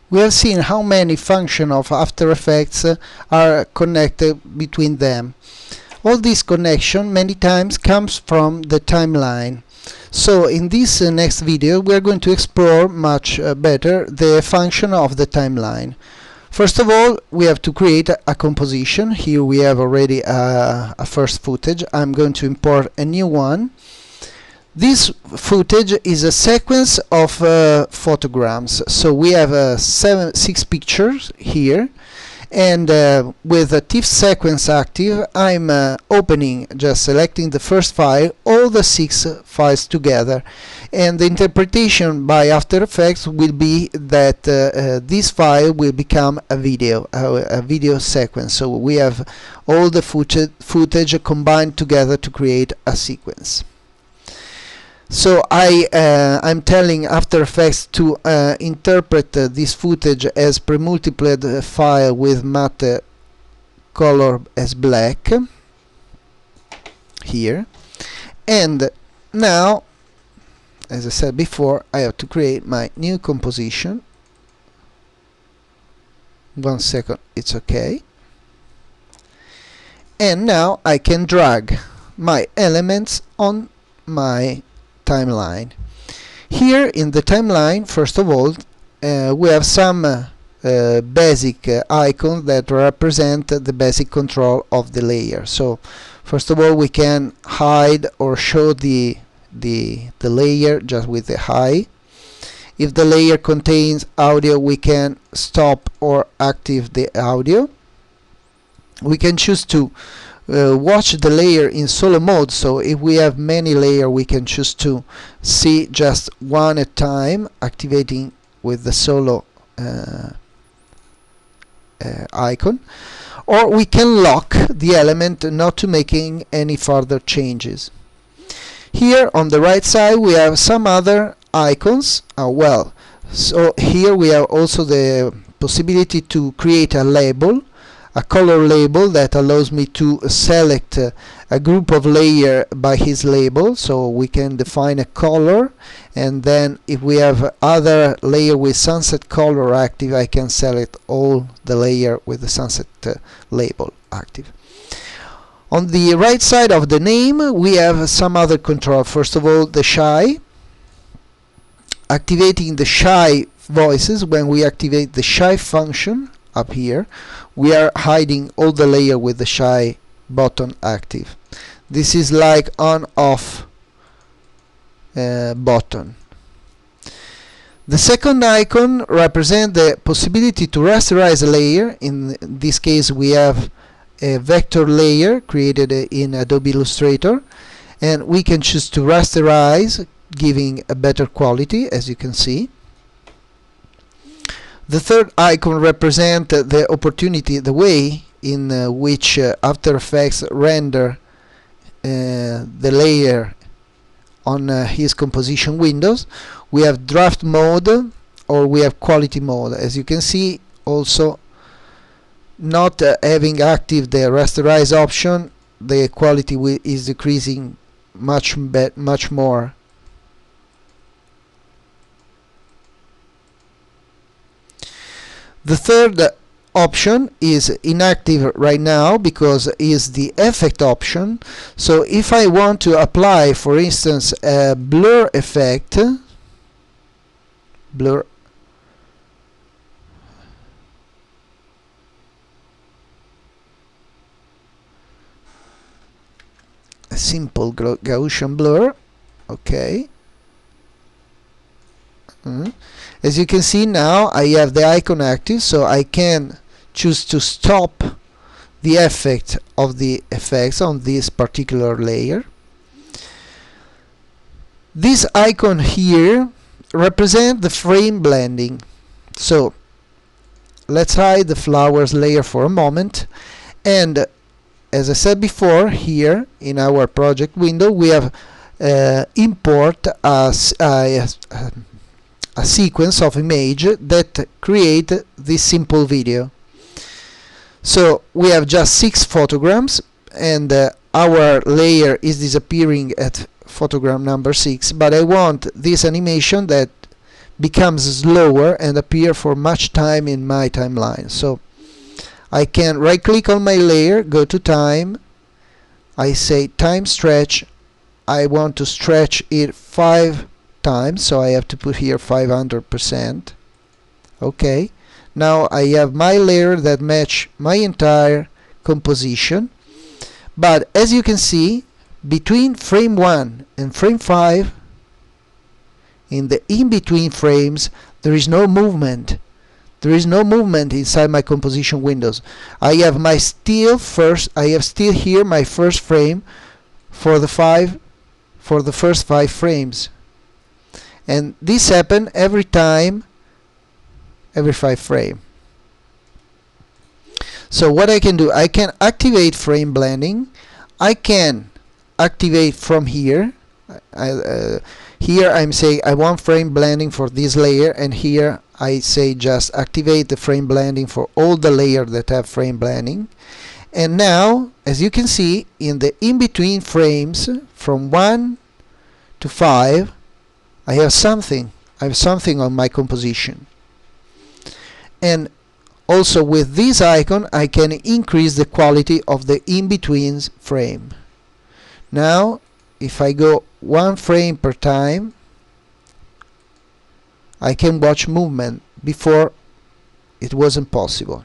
We have seen how many functions of After Effects are connected between them. All this connection many times comes from the timeline. So in this next video we are going to explore much better the function of the timeline. First of all, we have to create a composition. Here we have already a first footage. I'm going to import a new one. This footage is a sequence of photograms. So we have 6 pictures here, and with a TIFF sequence active, I'm opening, just selecting the first file, all the 6 files together, and the interpretation by After Effects will be that this file will become a video sequence. So we have all the footage combined together to create a sequence. So I'm telling After Effects to interpret this footage as pre-multiplied file with matte color as black here, and now, as I said before, I have to create my new composition. 1 second, it's okay. And now I can drag my elements on my timeline. Here in the timeline, first of all, we have some basic icons that represent the basic control of the layer. So first of all, we can hide or show the layer just with the hide. If the layer contains audio, we can stop or activate the audio. We can choose to watch the layer in solo mode, so if we have many layers we can choose to see just one at a time, activating with the solo icon, or we can lock the element not to making any further changes. Here on the right side we have some other icons. So here we have also the possibility to create a label, a color label that allows me to select a group of layers by his label. So we can define a color, and then if we have other layer with sunset color active, I can select all the layer with the sunset label active. On the right side of the name we have some other control. First of all, the shy, activating the shy voices. When we activate the shy function up here, we are hiding all the layer with the shy button active. This is like on-off button. The second icon represents the possibility to rasterize a layer. In this case we have a vector layer created in Adobe Illustrator, and we can choose to rasterize, giving a better quality, as you can see. The third icon represents the opportunity, the way in which After Effects render the layer on his composition windows. We have draft mode, or we have quality mode. As you can see, also not having active the rasterize option, the quality is decreasing much more. The third option is inactive right now because is the effect option. So if I want to apply, for instance, a blur effect, a simple Gaussian blur, okay. As you can see now, I have the icon active, so I can choose to stop the effect of the effects on this particular layer. This icon here represents the frame blending. So let's hide the flowers layer for a moment, and as I said before, here in our project window we have import a sequence of image that create this simple video. So we have just 6 photograms, and our layer is disappearing at photogram number 6, but I want this animation that becomes slower and appear for much time in my timeline. So I can right click on my layer, go to time, I say time stretch, I want to stretch it 5 times, so I have to put here 500%. Okay, now I have my layer that match my entire composition, but as you can see, between frame 1 and frame 5, in the in-between frames, there is no movement. There is no movement inside my composition windows. I have still here my first frame for the first 5 frames, and this happens every 5 frames. So what I can do, I can activate frame blending. I can activate from here. Here I'm saying I want frame blending for this layer, and here I say just activate the frame blending for all the layers that have frame blending. And now, as you can see, in the in-between frames from 1 to 5, I have something on my composition. And also with this icon I can increase the quality of the in-between frame. Now if I go 1 frame per time, I can watch movement. Before it wasn't possible.